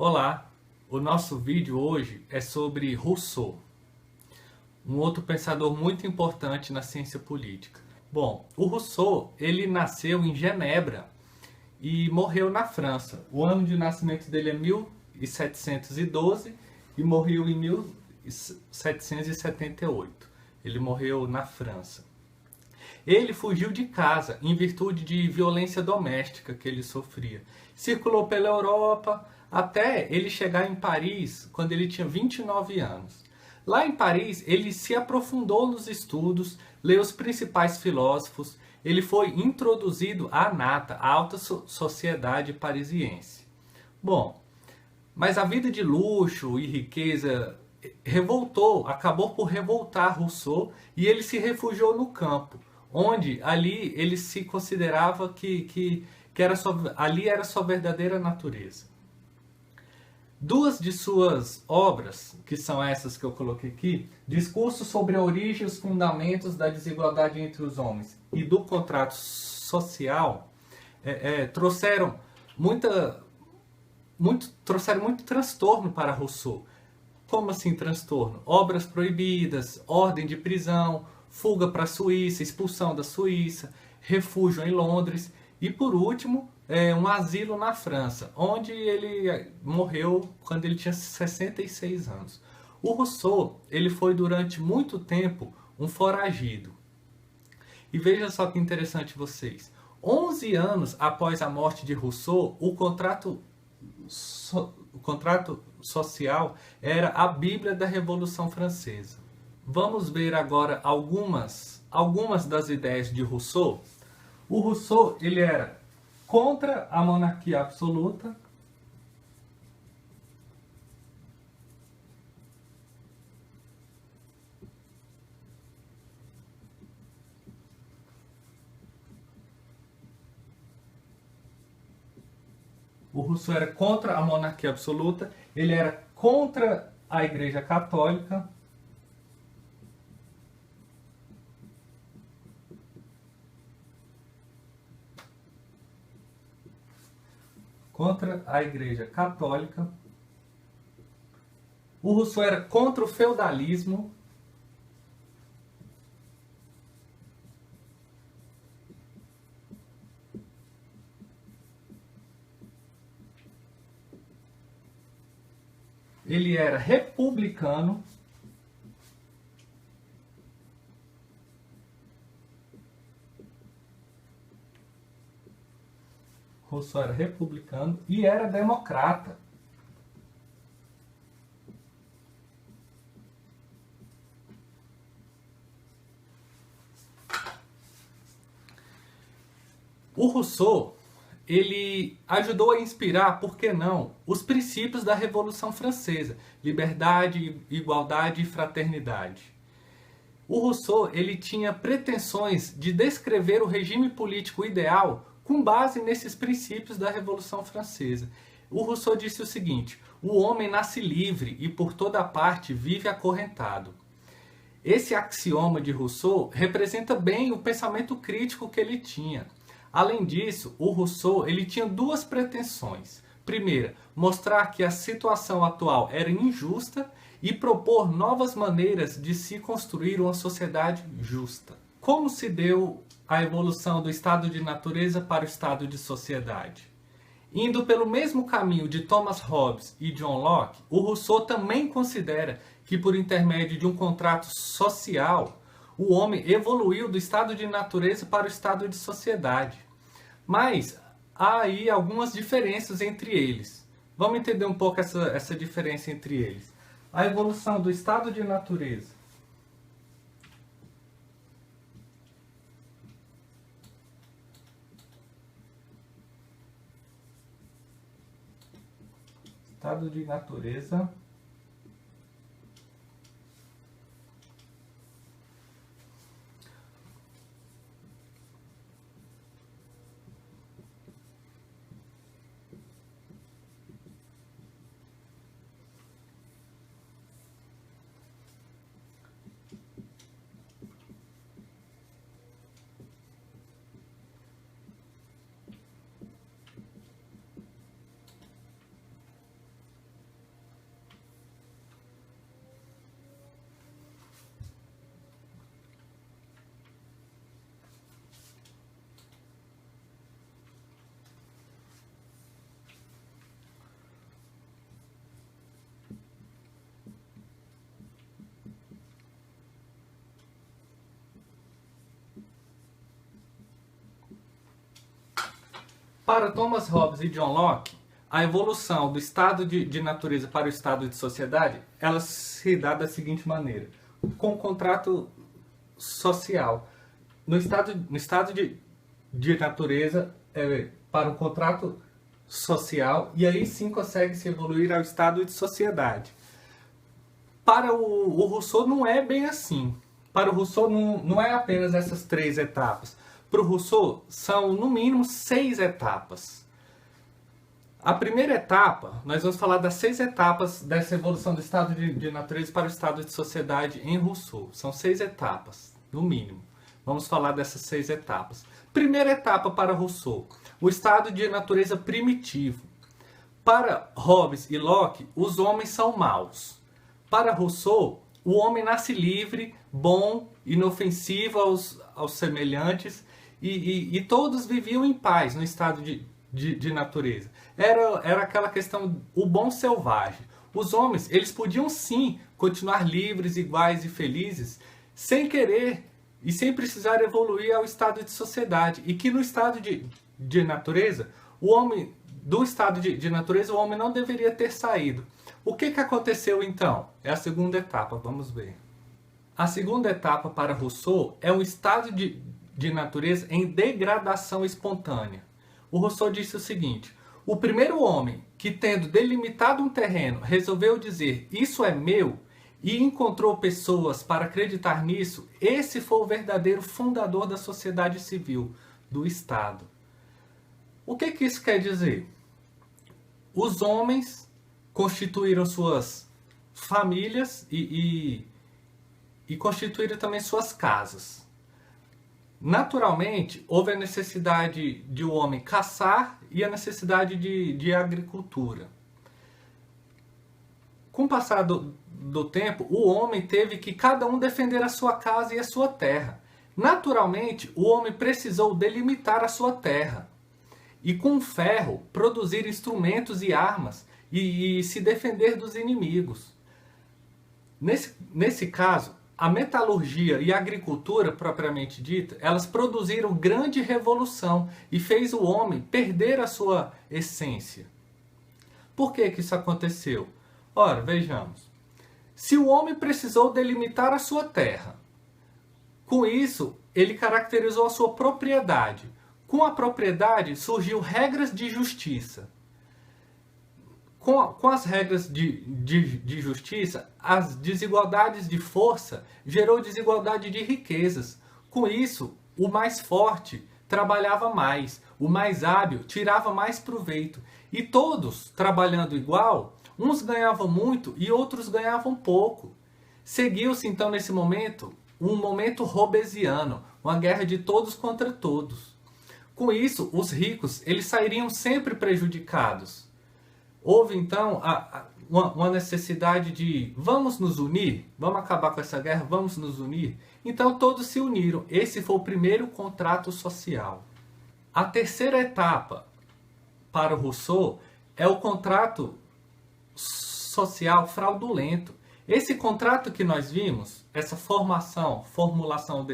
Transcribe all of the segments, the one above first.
Olá, o nosso vídeo hoje é sobre Rousseau, um outro pensador muito importante na ciência política. Bom, o Rousseau, ele nasceu em Genebra e morreu na França. O ano de nascimento dele é 1712 e morreu em 1778. Ele morreu na França. Ele fugiu de casa em virtude de violência doméstica que ele sofria. Circulou pela Europa até ele chegar em Paris quando ele tinha 29 anos. Lá em Paris, ele se aprofundou nos estudos, leu os principais filósofos, ele foi introduzido à nata, à alta sociedade parisiense. Bom, mas a vida de luxo e riqueza acabou por revoltar Rousseau e ele se refugiou no campo, onde ali ele se considerava que ali era sua verdadeira natureza. Duas de suas obras, que são essas que eu coloquei aqui, Discurso sobre a origem e os fundamentos da desigualdade entre os homens e do contrato social, trouxeram muito transtorno para Rousseau. Como assim transtorno? Obras proibidas, ordem de prisão, fuga para a Suíça, expulsão da Suíça, refúgio em Londres e, por último, um asilo na França, onde ele morreu quando ele tinha 66 anos. O Rousseau, ele foi durante muito tempo um foragido. E veja só que interessante vocês. 11 anos após a morte de Rousseau, o contrato social era a Bíblia da Revolução Francesa. Vamos ver agora algumas das ideias de Rousseau. O Rousseau, ele era contra a monarquia absoluta, ele era contra a Igreja Católica, O Rousseau era contra o feudalismo, ele era republicano, e era democrata. O Rousseau, ele ajudou a inspirar, por que não, os princípios da Revolução Francesa: liberdade, igualdade e fraternidade. O Rousseau, ele tinha pretensões de descrever o regime político ideal com base nesses princípios da Revolução Francesa. O Rousseau disse o seguinte: o homem nasce livre e por toda parte vive acorrentado. Esse axioma de Rousseau representa bem o pensamento crítico que ele tinha. Além disso, o Rousseau, ele tinha duas pretensões. Primeira, mostrar que a situação atual era injusta e propor novas maneiras de se construir uma sociedade justa. Como se deu a evolução do estado de natureza para o estado de sociedade? Indo pelo mesmo caminho de Thomas Hobbes e John Locke, o Rousseau também considera que, por intermédio de um contrato social, o homem evoluiu do estado de natureza para o estado de sociedade. Mas há aí algumas diferenças entre eles. Vamos entender um pouco essa diferença entre eles. A evolução do estado de natureza. Estado de natureza. Para Thomas Hobbes e John Locke, a evolução do estado de natureza para o estado de sociedade, ela se dá da seguinte maneira, com o contrato social. No estado de natureza, para o contrato social, e aí sim consegue se evoluir ao estado de sociedade. Para o Rousseau não é bem assim. Para o Rousseau não é apenas essas 3 etapas. Para o Rousseau são no mínimo 6 etapas. A primeira etapa, nós vamos falar das 6 etapas dessa evolução do estado de natureza para o estado de sociedade em Rousseau. São 6 etapas, no mínimo. Vamos falar dessas 6 etapas. Primeira etapa para Rousseau, o estado de natureza primitivo. Para Hobbes e Locke, os homens são maus. Para Rousseau, o homem nasce livre, bom, inofensivo aos semelhantes, e todos viviam em paz no estado de natureza. Era aquela questão, o bom selvagem. Os homens, eles podiam sim continuar livres, iguais e felizes, sem querer e sem precisar evoluir ao estado de sociedade. E que no estado de natureza, o homem, do estado de natureza, o homem não deveria ter saído. O que aconteceu então? É a segunda etapa, vamos ver. A segunda etapa para Rousseau é um estado de natureza em degradação espontânea. O Rousseau disse o seguinte: o primeiro homem que, tendo delimitado um terreno, resolveu dizer isso é meu e encontrou pessoas para acreditar nisso, esse foi o verdadeiro fundador da sociedade civil, do Estado. O que isso quer dizer? Os homens constituíram suas famílias e constituíram também suas casas. Naturalmente, houve a necessidade de o homem caçar e a necessidade de agricultura. Com o passar do tempo, o homem teve que cada um defender a sua casa e a sua terra. Naturalmente, o homem precisou delimitar a sua terra e com o ferro produzir instrumentos e armas e se defender dos inimigos. Nesse caso, a metalurgia e a agricultura, propriamente dita, elas produziram grande revolução e fez o homem perder a sua essência. Por que isso aconteceu? Ora, vejamos. Se o homem precisou delimitar a sua terra, com isso ele caracterizou a sua propriedade. Com a propriedade surgiu regras de justiça. Com as regras de justiça, as desigualdades de força gerou desigualdade de riquezas. Com isso, o mais forte trabalhava mais, o mais hábil tirava mais proveito. E todos, trabalhando igual, uns ganhavam muito e outros ganhavam pouco. Seguiu-se então nesse momento, um momento hobbesiano, uma guerra de todos contra todos. Com isso, os ricos eles sairiam sempre prejudicados. Houve então uma necessidade de vamos nos unir, vamos acabar com essa guerra, vamos nos unir. Então todos se uniram. Esse foi o primeiro contrato social. A terceira etapa para o Rousseau é o contrato social fraudulento. Esse contrato que nós vimos, essa formulação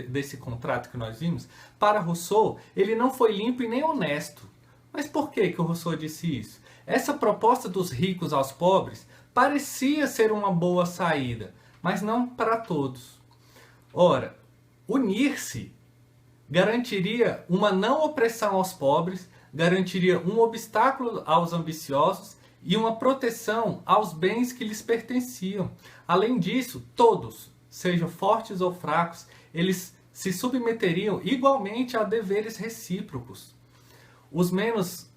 desse contrato que nós vimos, para Rousseau, ele não foi limpo e nem honesto. Mas por que o Rousseau disse isso? Essa proposta dos ricos aos pobres parecia ser uma boa saída, mas não para todos. Ora, unir-se garantiria uma não opressão aos pobres, garantiria um obstáculo aos ambiciosos e uma proteção aos bens que lhes pertenciam. Além disso, todos, sejam fortes ou fracos, eles se submeteriam igualmente a deveres recíprocos. Os menos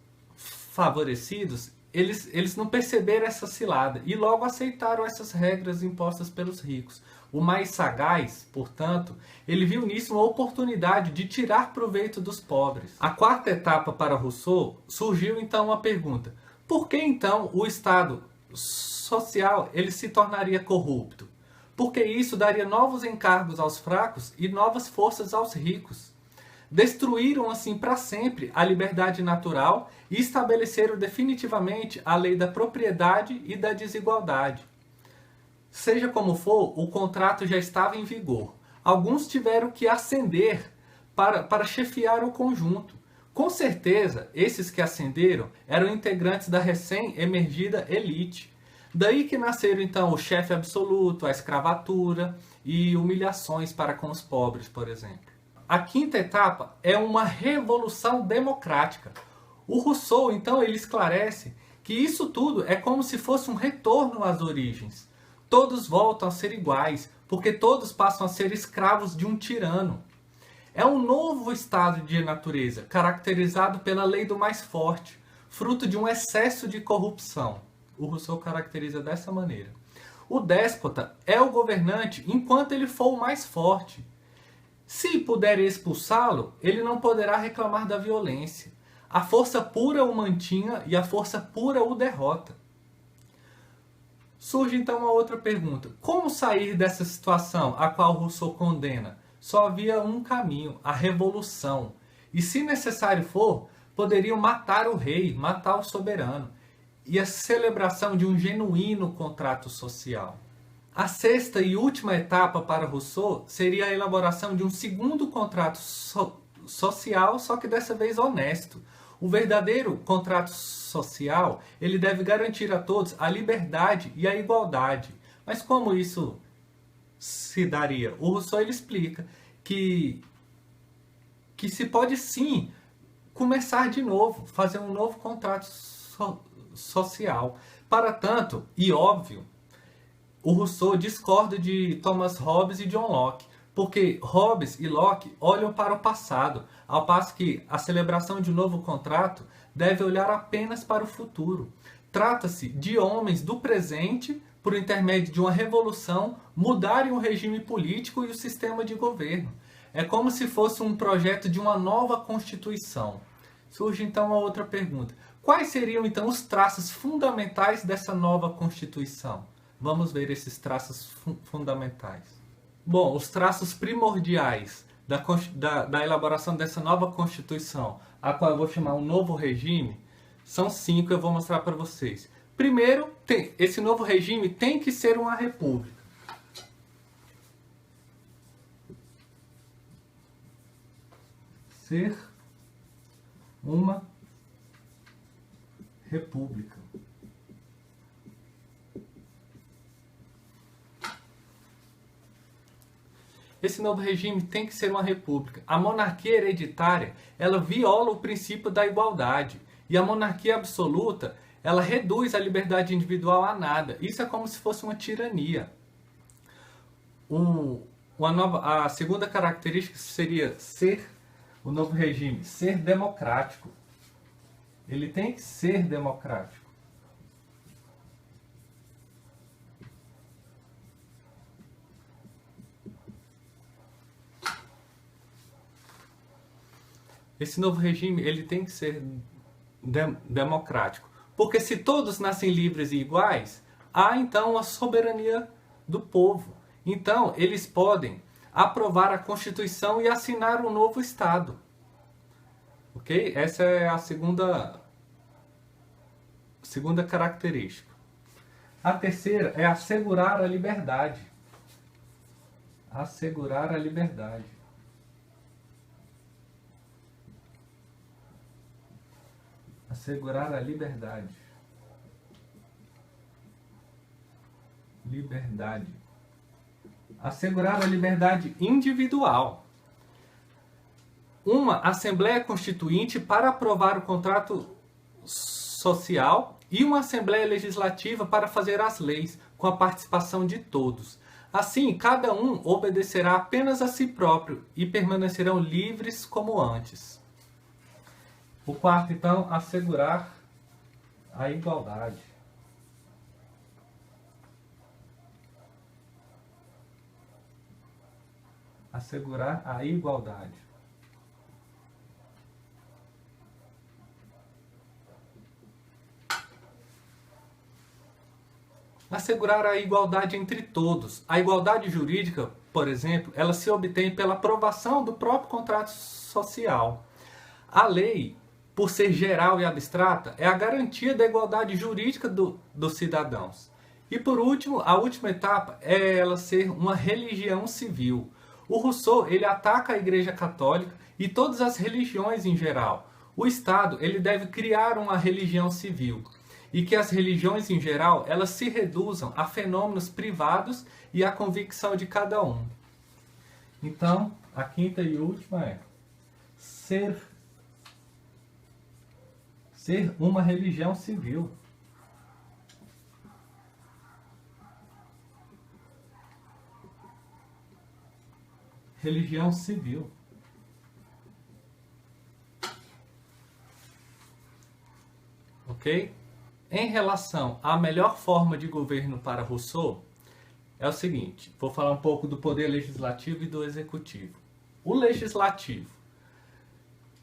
favorecidos, eles não perceberam essa cilada e logo aceitaram essas regras impostas pelos ricos. O mais sagaz, portanto, ele viu nisso uma oportunidade de tirar proveito dos pobres. A quarta etapa para Rousseau surgiu então uma pergunta: por que então o Estado social ele se tornaria corrupto? Porque isso daria novos encargos aos fracos e novas forças aos ricos. Destruíram assim para sempre a liberdade natural e estabeleceram definitivamente a lei da propriedade e da desigualdade. Seja como for, o contrato já estava em vigor. Alguns tiveram que ascender para chefiar o conjunto. Com certeza, esses que ascenderam eram integrantes da recém-emergida elite. Daí que nasceram então o chefe absoluto, a escravatura e humilhações para com os pobres, por exemplo. A quinta etapa é uma revolução democrática. O Rousseau, então, ele esclarece que isso tudo é como se fosse um retorno às origens. Todos voltam a ser iguais, porque todos passam a ser escravos de um tirano. É um novo estado de natureza, caracterizado pela lei do mais forte, fruto de um excesso de corrupção. O Rousseau caracteriza dessa maneira. O déspota é o governante enquanto ele for o mais forte. Se puder expulsá-lo, ele não poderá reclamar da violência. A força pura o mantinha e a força pura o derrota. Surge então uma outra pergunta. Como sair dessa situação a qual Rousseau condena? Só havia um caminho, a revolução. E se necessário for, poderiam matar o rei, matar o soberano. E a celebração de um genuíno contrato social. A sexta e última etapa para Rousseau seria a elaboração de um segundo contrato social, só que dessa vez honesto. O verdadeiro contrato social, ele deve garantir a todos a liberdade e a igualdade. Mas como isso se daria? O Rousseau ele explica que se pode sim começar de novo, fazer um novo contrato social. Para tanto, e óbvio, o Rousseau discorda de Thomas Hobbes e John Locke, porque Hobbes e Locke olham para o passado, ao passo que a celebração de um novo contrato deve olhar apenas para o futuro. Trata-se de homens do presente, por intermédio de uma revolução, mudarem o regime político e o sistema de governo. É como se fosse um projeto de uma nova Constituição. Surge então uma outra pergunta. Quais seriam então os traços fundamentais dessa nova Constituição? Vamos ver esses traços fundamentais. Bom, os traços primordiais da elaboração dessa nova Constituição, a qual eu vou chamar um novo regime, são 5, eu vou mostrar para vocês. Primeiro, esse novo regime tem que ser uma república. Ser uma república. Esse novo regime tem que ser uma república. A monarquia hereditária, ela viola o princípio da igualdade. E a monarquia absoluta, ela reduz a liberdade individual a nada. Isso é como se fosse uma tirania. A segunda característica seria o novo regime, ser democrático. Ele tem que ser democrático. Esse novo regime ele tem que ser democrático. Porque se todos nascem livres e iguais, há então a soberania do povo. Então, eles podem aprovar a Constituição e assinar um novo Estado. Ok? Essa é a segunda característica. A terceira é assegurar a liberdade. Assegurar a liberdade. Assegurar a liberdade. Liberdade. Assegurar a liberdade individual. Uma Assembleia Constituinte para aprovar o contrato social e uma Assembleia Legislativa para fazer as leis, com a participação de todos. Assim, cada um obedecerá apenas a si próprio e permanecerão livres como antes. O quarto, então, assegurar a igualdade. Assegurar a igualdade. Assegurar a igualdade entre todos. A igualdade jurídica, por exemplo, ela se obtém pela aprovação do próprio contrato social. A lei, por ser geral e abstrata, é a garantia da igualdade jurídica dos cidadãos. E por último, a última etapa é ela ser uma religião civil. O Rousseau ele ataca a Igreja Católica e todas as religiões em geral. O Estado ele deve criar uma religião civil e que as religiões em geral elas se reduzam a fenômenos privados e à convicção de cada um. Então, a quinta e última é ser uma religião civil. Religião civil. Ok? Em relação à melhor forma de governo para Rousseau, é o seguinte, vou falar um pouco do poder legislativo e do executivo. O legislativo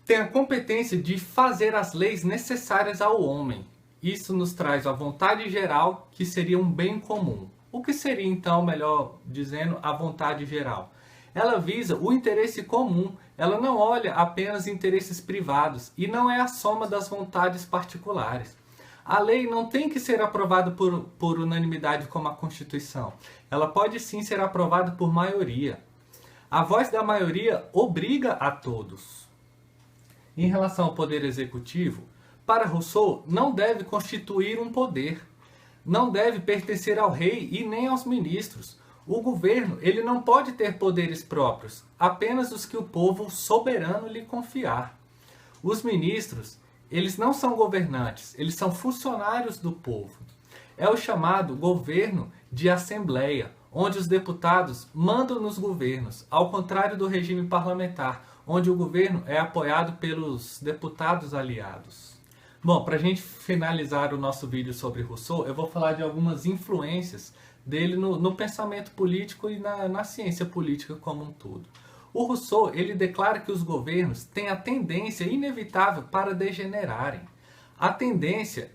tem a competência de fazer as leis necessárias ao homem. Isso nos traz a vontade geral, que seria um bem comum. O que seria, então, melhor dizendo, a vontade geral? Ela visa o interesse comum, ela não olha apenas interesses privados e não é a soma das vontades particulares. A lei não tem que ser aprovada por unanimidade como a Constituição. Ela pode sim ser aprovada por maioria. A voz da maioria obriga a todos. Em relação ao poder executivo, para Rousseau não deve constituir um poder. Não deve pertencer ao rei e nem aos ministros. O governo ele não pode ter poderes próprios, apenas os que o povo soberano lhe confiar. Os ministros, eles não são governantes, eles são funcionários do povo. É o chamado governo de assembleia, onde os deputados mandam nos governos, ao contrário do regime parlamentar, onde o governo é apoiado pelos deputados aliados. Bom, para a gente finalizar o nosso vídeo sobre Rousseau, eu vou falar de algumas influências dele no pensamento político e na ciência política como um todo. O Rousseau ele declara que os governos têm a tendência inevitável para degenerarem. A tendência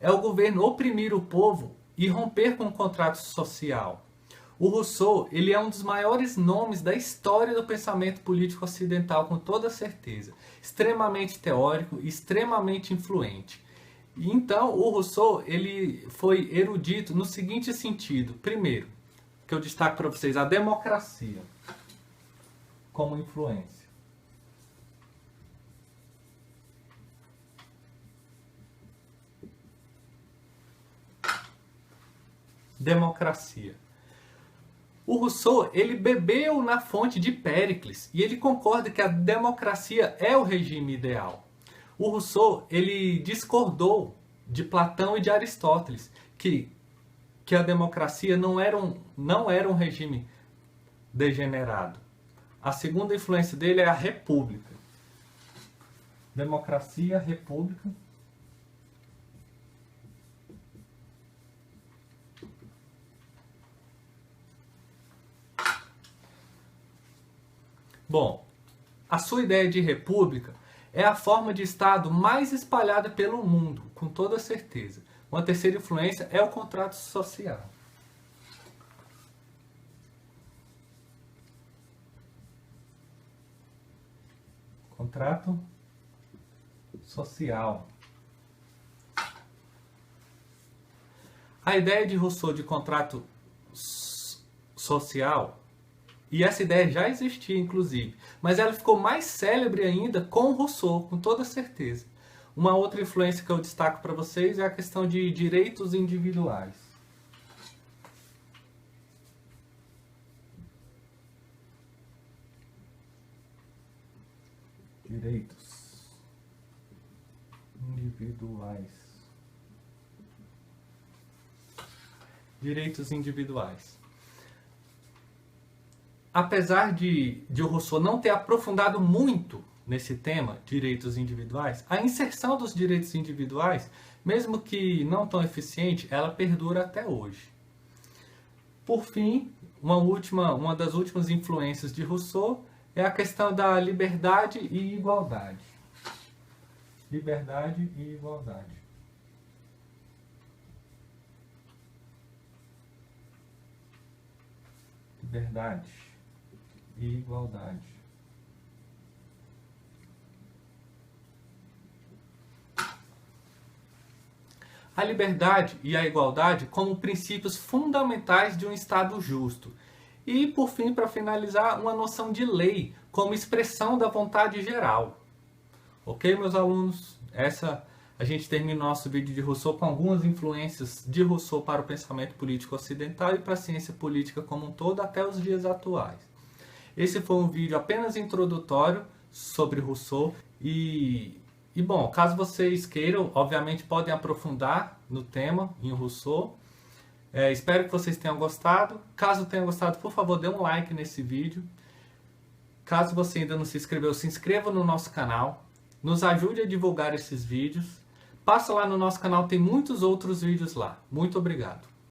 é o governo oprimir o povo e romper com o contrato social. O Rousseau ele é um dos maiores nomes da história do pensamento político ocidental, com toda certeza. Extremamente teórico e extremamente influente. Então, o Rousseau ele foi erudito no seguinte sentido. Primeiro, que eu destaco para vocês, a democracia como influência. Democracia. O Rousseau ele bebeu na fonte de Péricles e ele concorda que a democracia é o regime ideal. O Rousseau ele discordou de Platão e de Aristóteles, que a democracia não era um regime degenerado. A segunda influência dele é a república. Democracia, república. Bom, a sua ideia de república é a forma de Estado mais espalhada pelo mundo, com toda certeza. Uma terceira influência é o contrato social. Contrato social. A ideia de Rousseau de contrato social, e essa ideia já existia inclusive, mas ela ficou mais célebre ainda com Rousseau, com toda certeza. Uma outra influência que eu destaco para vocês é a questão de direitos individuais. Direitos individuais. Direitos individuais. Apesar de o Rousseau não ter aprofundado muito nesse tema, direitos individuais, a inserção dos direitos individuais, mesmo que não tão eficiente, ela perdura até hoje. Por fim, uma das últimas influências de Rousseau é a questão da liberdade e igualdade. Liberdade e igualdade. Liberdade e igualdade. A liberdade e a igualdade como princípios fundamentais de um Estado justo. E, por fim, para finalizar, uma noção de lei como expressão da vontade geral. Ok, meus alunos? A gente termina o nosso vídeo de Rousseau com algumas influências de Rousseau para o pensamento político ocidental e para a ciência política como um todo até os dias atuais. Esse foi um vídeo apenas introdutório sobre Rousseau e bom, caso vocês queiram, obviamente podem aprofundar no tema em Rousseau. Espero que vocês tenham gostado. Caso tenham gostado, por favor, dê um like nesse vídeo. Caso você ainda não se inscreveu, se inscreva no nosso canal. Nos ajude a divulgar esses vídeos. Passa lá no nosso canal, tem muitos outros vídeos lá. Muito obrigado.